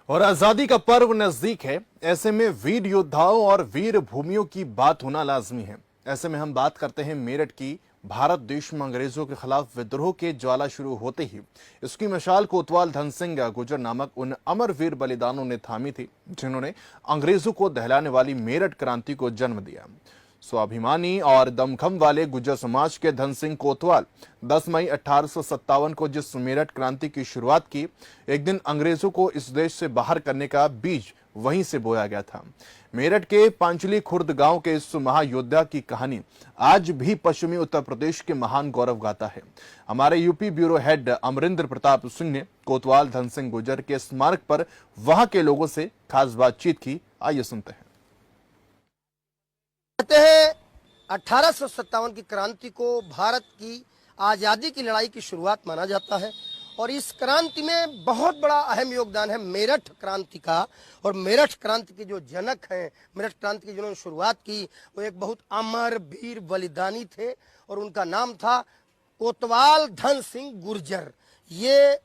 और आजादी का पर्व नजदीक है। ऐसे में वीर योद्धाओं और वीर भूमियों की बात होना लाजमी है। ऐसे में हम बात करते हैं मेरठ की। भारत देश में अंग्रेजों के खिलाफ विद्रोह के ज्वाला शुरू होते ही इसकी मशाल कोतवाल धन सिंह गुर्जर नामक उन अमर वीर बलिदानों ने थामी थी, जिन्होंने अंग्रेजों को दहलाने वाली मेरठ क्रांति को जन्म दिया। स्वाभिमानी और दमखम वाले गुर्जर समाज के धन सिंह कोतवाल 10 मई 1857 को जिस मेरठ क्रांति की शुरुआत की, एक दिन अंग्रेजों को इस देश से बाहर करने का बीज वहीं से बोया गया था। मेरठ के पांचली खुर्द गांव के इस महायोद्धा की कहानी आज भी पश्चिमी उत्तर प्रदेश के महान गौरव गाथा है। हमारे UP bureau head Amarinder Pratap Singh ने कोतवाल धन सिंह गुर्जर के स्मारक पर वहां के लोगों से खास बातचीत की। आइए सुनते हैं। कहते हैं 1857 की क्रांति को भारत की आज़ादी की लड़ाई की शुरुआत माना जाता है और इस क्रांति में बहुत बड़ा अहम योगदान है मेरठ क्रांति का। और मेरठ क्रांति के जो जनक हैं, मेरठ क्रांति की जिन्होंने शुरुआत की, वो एक बहुत अमर वीर बलिदानी थे और उनका नाम था कोतवाल धन सिंह गुर्जर। ये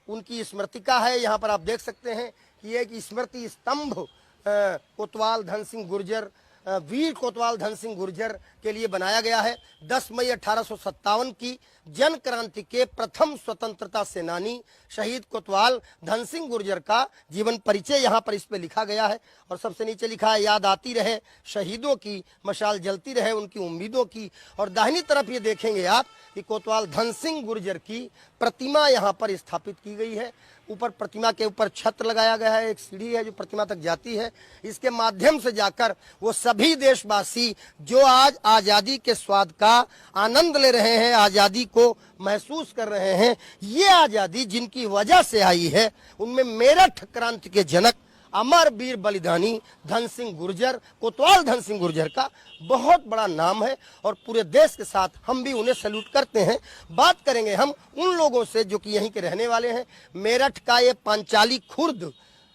उनकी स्मृतिका है। यहाँ पर आप देख सकते हैं कि एक स्मृति स्तंभ कोतवाल धन सिंह गुर्जर, वीर कोतवाल धन सिंह गुर्जर के लिए बनाया गया है। 10 मई 1857 की जन क्रांति के प्रथम स्वतंत्रता सेनानी शहीद कोतवाल धन सिंह गुर्जर का जीवन परिचय यहाँ पर इस पे लिखा गया है और सबसे नीचे लिखा है, याद आती रहे शहीदों की, मशाल जलती रहे उनकी उम्मीदों की। और दाहिनी तरफ ये देखेंगे आप कि कोतवाल धन सिंह गुर्जर की प्रतिमा यहाँ पर स्थापित की गई है। ऊपर प्रतिमा के ऊपर छत्र लगाया गया है, एक सीढ़ी है जो प्रतिमा तक जाती है। इसके माध्यम से जाकर वो सभी देशवासी जो आज आजादी के स्वाद का आनंद ले रहे हैं, आजादी को महसूस कर रहे हैं, ये आजादी जिनकी वजह से आई है, उनमें मेरठ क्रांति के जनक अमर वीर बलिदानी धन सिंह गुर्जर, कोतवाल धन सिंह गुर्जर का बहुत बड़ा नाम है और पूरे देश के साथ हम भी उन्हें सैल्यूट करते हैं। बात करेंगे हम उन लोगों से जो कि यहीं के रहने वाले हैं। मेरठ का ये पांचाली खुर्द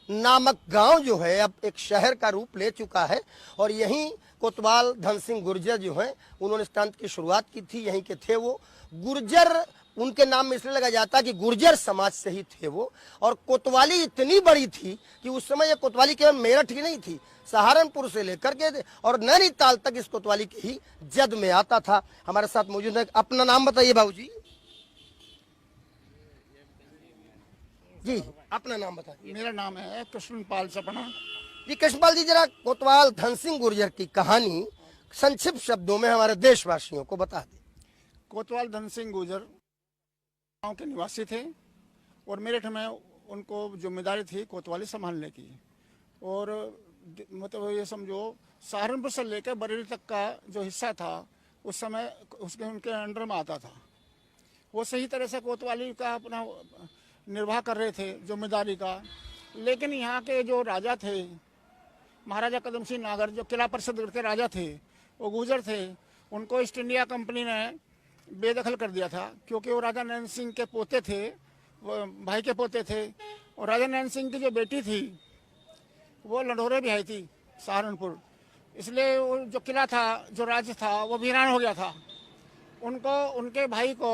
नामक गांव जो है अब एक शहर का रूप ले चुका है और यहीं कोतवाल धन सिंह गुर्जर जो हैं उन्होंने इस क्रांति की शुरुआत की थी, यहीं के थे वो। गुर्जर उनके नाम में इसलिए लगा जाता कि गुर्जर समाज से ही थे वो। और कोतवाली इतनी बड़ी थी कि उस समय ये कोतवाली केवल मेरठ की नहीं थी, सहारनपुर से लेकर के और नैनीताल तक इस कोतवाली की ही जद में आता था। हमारे साथ मौजूद है। अपना नाम बताइए बाबूजी। जी अपना नाम बताइए। मेरा नाम है कृष्णपाल सपना। जी कृष्णपाल जी, जरा कोतवाल धन सिंह गुर्जर की कहानी संक्षिप्त शब्दों में हमारे देशवासियों को बता दें। कोतवाल धन सिंह गुर्जर गांव के निवासी थे और मेरठ में उनको जिम्मेदारी थी कोतवाली संभालने की। और मतलब ये समझो सहारनपुर से लेकर बरेली तक का जो हिस्सा था उस समय उसके उनके अंडर में आता था। वो सही तरह से कोतवाली का अपना निर्वाह कर रहे थे जिम्मेदारी का। लेकिन यहाँ के जो राजा थे, महाराजा कदम सिंह नागर, जो किला परिषद के राजा थे, वो गुर्जर थे। उनको ईस्ट इंडिया कंपनी ने बेदखल कर दिया था क्योंकि वो राजा नैन सिंह के पोते थे, वो भाई के पोते थे। और राजा नैन सिंह की जो बेटी थी वो लंढोरे भी आई थी सहारनपुर, इसलिए वो जो किला था, जो राज्य था, वो वीरान हो गया था। उनको उनके भाई को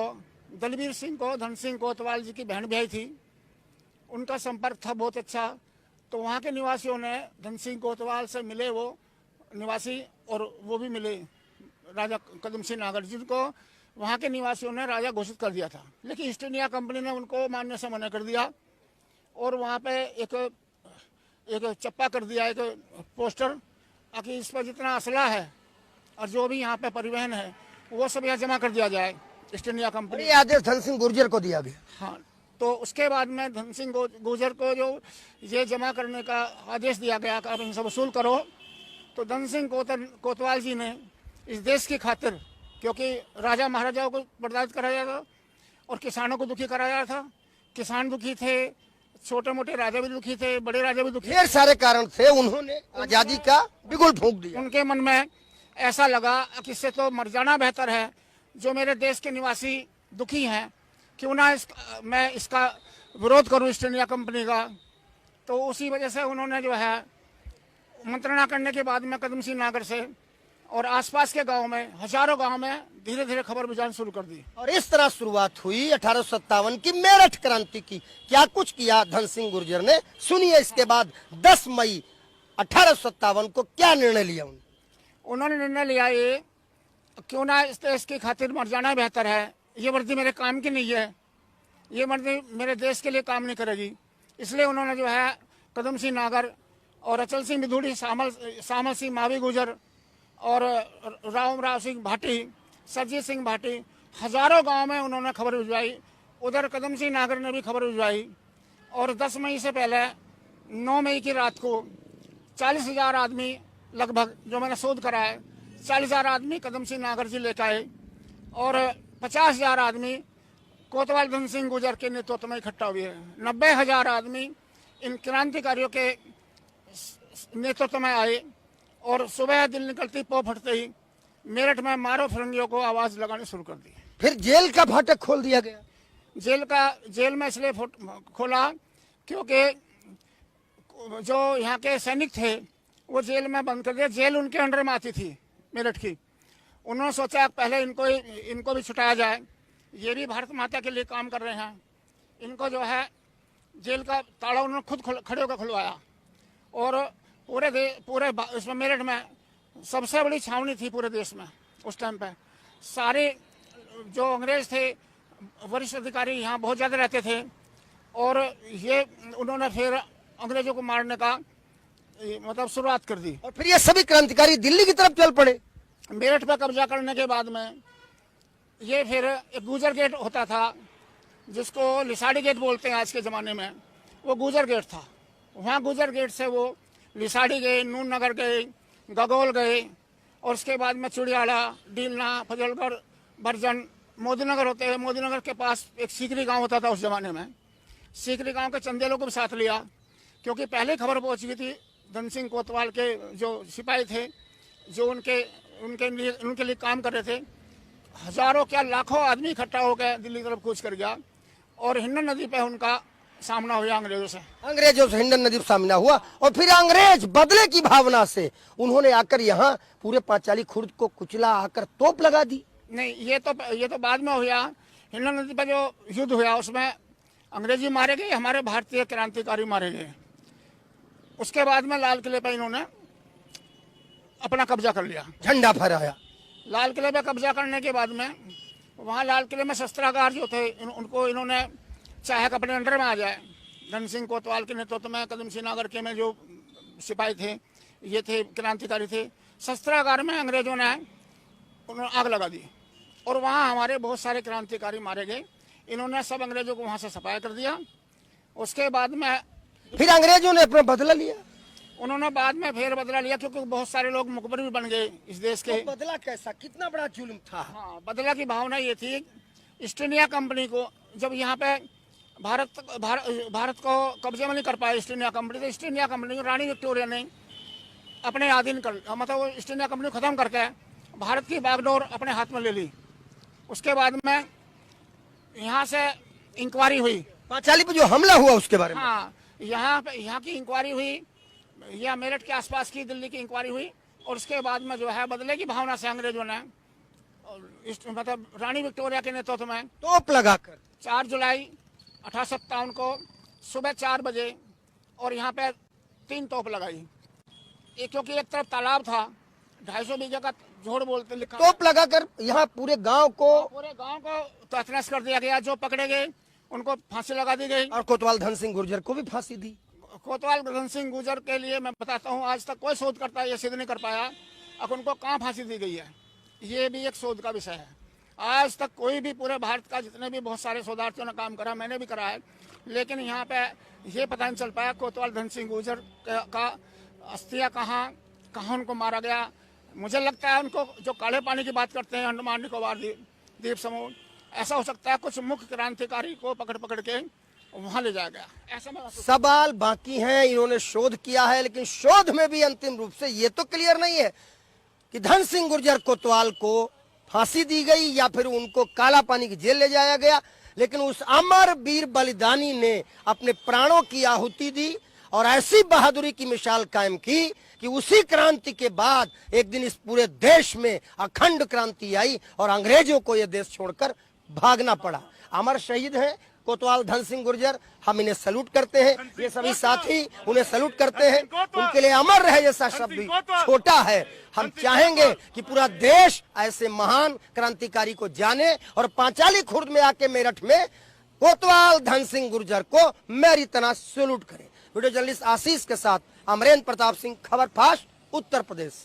दलबीर सिंह को धन सिंह कोतवाल जी की बहन भी आई थी, उनका संपर्क था बहुत अच्छा। तो वहाँ के निवासियों ने धन सिंह कोतवाल से मिले वो निवासी और वो भी मिले राजा कदम सिंह नागर, जिनको वहाँ के निवासियों ने राजा घोषित कर दिया था। लेकिन ईस्ट इंडिया कंपनी ने उनको मानने से मना कर दिया और वहाँ पे एक चप्पा कर दिया, एक पोस्टर, ताकि इस पर जितना असला है और जो भी यहाँ पे परिवहन है वो सब यहाँ जमा कर दिया जाए। ईस्ट इंडिया कंपनी आदेश धन सिंह गुर्जर को दिया गया। हाँ, तो उसके बाद में धन सिंह गुर्जर को जो ये जमा करने का आदेश दिया गया कि आप इनसे वसूल करो, तो धन सिंह कोतवाल जी ने इस देश की खातिर, क्योंकि राजा महाराजाओं को बर्दाश्त कराया था और किसानों को दुखी कराया था, किसान दुखी थे, छोटे मोटे राजा भी दुखी थे, बड़े राजा भी दुखी, ढेर सारे कारण थे, उन्होंने आजादी का बिगुल फूंक दिया। उनके मन में ऐसा लगा कि इससे तो मर जाना बेहतर है, जो मेरे देश के निवासी दुखी हैं, क्यों ना मैं इसका विरोध करूं ईस्ट इंडिया कंपनी का। तो उसी वजह से उन्होंने जो है मंत्रणा करने के बाद में कदम सिंह नागर से और आसपास के गांव में, हजारों गांव में धीरे धीरे खबर भिजवानी शुरू कर दी। और इस तरह शुरुआत हुई 1857 की मेरठ क्रांति की। क्या कुछ किया धन सिंह गुर्जर ने, सुनिए इसके बाद 10 मई 1857 को क्या निर्णय लिया उन्होंने निर्णय लिया, ये क्यों ना इस देश की खातिर मर जाना बेहतर है। ये वर्दी मेरे काम की नहीं है, ये वर्दी मेरे देश के लिए काम नहीं करेगी। इसलिए उन्होंने जो है कदम सिंह नागर और अचल सिंह मिधुड़ी, सामल सिंह मावी गुजर और राव सिंह भाटी, सरजीत सिंह भाटी, हजारों गांव में उन्होंने खबर भिजवाई। उधर कदम सिंह नागर ने भी खबर भिजवाई। और 10 मई से पहले 9 मई की रात को 40,000 आदमी लगभग, जो मैंने शोध करा है, 40,000 आदमी कदम सिंह नागर जी लेकर आए और 50,000 आदमी कोतवाल धन सिंह गुजर के नेतृत्व में इकट्ठा हुए हैं। 90,000 आदमी इन क्रांतिकारियों के नेतृत्व में आए और सुबह दिन निकलती पौ फटते ही मेरठ में मारो फिरंगियों को आवाज लगानी शुरू कर दी। फिर जेल का फाटक खोल दिया गया। जेल में इसलिए खोला क्योंकि जो यहाँ के सैनिक थे वो जेल में बंद कर दिया। जेल उनके अंडर में आती थी मेरठ की। उन्होंने सोचा पहले इनको भी छुटाया जाए, ये भी भारत माता के लिए काम कर रहे हैं। इनको जो है जेल का ताला उन्होंने खुद खड़े होकर खुलवाया। और पूरे इसमें मेरठ में सबसे बड़ी छावनी थी पूरे देश में उस टाइम पे। सारे जो अंग्रेज थे, वरिष्ठ अधिकारी यहाँ बहुत ज़्यादा रहते थे और ये उन्होंने फिर अंग्रेजों को मारने का मतलब शुरुआत कर दी। और फिर ये सभी क्रांतिकारी दिल्ली की तरफ चल पड़े। मेरठ पर कब्जा करने के बाद में ये फिर एक गुजर गेट होता था, जिसको लिसाड़ी गेट बोलते हैं आज के ज़माने में। वो गुजर गेट था। वहाँ गुजर गेट से वो लिसाड़ी गए, नून नगर गए, गगोल गए और उसके बाद में चिड़ियाला, डीलना, फजलगढ़, बरजन, मोदी नगर होते हैं। मोदी नगर के पास एक सीकरी गांव होता था उस जमाने में। सीकरी गांव के चंदेलों को भी साथ लिया क्योंकि पहले खबर पहुंच गई थी। धन सिंह कोतवाल के जो सिपाही थे, जो उनके लिए काम कर रहे थे, हजारों क्या लाखों आदमी इकट्ठा हो गए, दिल्ली की तरफ कूच कर गया और हिंडन नदी पे उनका सामना हुआ अंग्रेजों से हिंडन नदी सामना हुआ। और फिर अंग्रेज बदले की भावना से उन्होंने आकर यहाँ पूरे पांचाली खुर्द को कुचला, आकर तोप लगा दी। नहीं, ये तो बाद में हुआ। हिंडन नदी पर जो युद्ध हुआ उसमें अंग्रेजी मारे गए, हमारे भारतीय क्रांतिकारी मारे गए। उसके बाद में लाल किले पर इन्होंने अपना कब्जा कर लिया, झंडा फहराया। लाल किले पे कब्जा करने के बाद में वहाँ लाल किले में शस्त्रागार जो थे उनको इन्होंने चाहे अपने अंडर में आ जाए। धन सिंह कोतवाल के नेतृत्व में, कदम सिंह नागर के में जो सिपाही थे, ये थे क्रांतिकारी थे। शस्त्रागार में अंग्रेजों ने उन्होंने आग लगा दी और वहाँ हमारे बहुत सारे क्रांतिकारी मारे गए। इन्होंने सब अंग्रेजों को वहाँ से सफाया कर दिया। उसके बाद में फिर अंग्रेजों ने अपना बदला लिया। उन्होंने बाद में फिर बदला लिया क्योंकि बहुत सारे लोग मुखबिर भी बन गए इस देश के। तो बदला कैसा, कितना बड़ा जुल्म था? हाँ, बदला की भावना ये थी, ईस्ट इंडिया कंपनी को जब यहाँ पे भारत को कब्जे में नहीं कर पाया ईस्ट इंडिया कंपनी, तो ईस्ट इंडिया कंपनी को रानी विक्टोरिया ने अपने अधीन कर, मतलब ईस्ट इंडिया कंपनी को खत्म करके भारत की बागडोर अपने हाथ में ले ली। उसके बाद में यहाँ से इंक्वायरी हुई, पांचाली पे जो हमला हुआ उसके बारे में। हाँ, यहाँ की इंक्वायरी हुई, या मेरठ के आसपास की दिल्ली की इंक्वायरी हुई। और उसके बाद में जो है बदले की भावना से अंग्रेजों ने मतलब रानी विक्टोरिया के नेतृत्व में तोप लगाकर 4 जुलाई 1857 को सुबह 4 बजे और यहाँ पे 3 तोप लगाई। क्योंकि एक तरफ तालाब था, 250 बीघे का झोड़ बोलते लिखा, तोप लगाकर यहाँ पूरे गांव को तहस कर दिया गया। जो पकड़े गए उनको फांसी लगा दी गई। और कोतवाल धन सिंह गुर्जर को भी फांसी दी। कोतवाल धन सिंह गुर्जर के लिए मैं बताता हूँ, आज तक कोई शोधकर्ता ये सिद्ध नहीं कर पाया अब उनको कहाँ फांसी दी गई है। ये भी एक शोध का विषय है। आज तक कोई भी पूरे भारत का जितने भी बहुत सारे शोधार्थियों ने काम करा, मैंने भी करा है, लेकिन यहाँ पे ये पता नहीं चल पाया कोतवाल धन सिंह गुर्जर का अस्थियाँ कहाँ उनको मारा गया। मुझे लगता है उनको जो काले पानी की बात करते हैं, अंडमान निकोबार द्वीप समूह, ऐसा हो सकता है कुछ मुख्य क्रांतिकारी को पकड़ के वहाँ ले जाया गया। ऐसा सवाल बाकी हैं। इन्होंने शोध किया है, लेकिन शोध में भी अंतिम रूप से ये तो क्लियर नहीं है कि धन सिंह गुर्जर कोतवाल को फांसी दी गई या फिर उनको काला पानी की जेल ले जाया गया। लेकिन उस अमर वीर बलिदानी ने अपने प्राणों की आहुति दी और ऐसी बहादुरी की मिसाल कायम की कि उसी क्रांति के बाद एक दिन इस पूरे देश में अखंड क्रांति आई और अंग्रेजों को यह देश छोड़कर भागना पड़ा। अमर शहीद हैं कोतवाल धन सिंह गुर्जर, हम इन्हें सैल्यूट करते हैं। ये सभी साथी उन्हें सैल्यूट करते हैं। उनके लिए अमर रहे जैसा शब्द भी छोटा है। हम चाहेंगे कि पूरा देश ऐसे महान क्रांतिकारी को जाने और पांचाली खुर्द में आके मेरठ में कोतवाल धन सिंह गुर्जर को मेरी तरह सैल्यूट करें। वीडियो जर्नलिस्ट आशीष के साथ अमरेंद्र प्रताप सिंह, खबर फास्ट, उत्तर प्रदेश।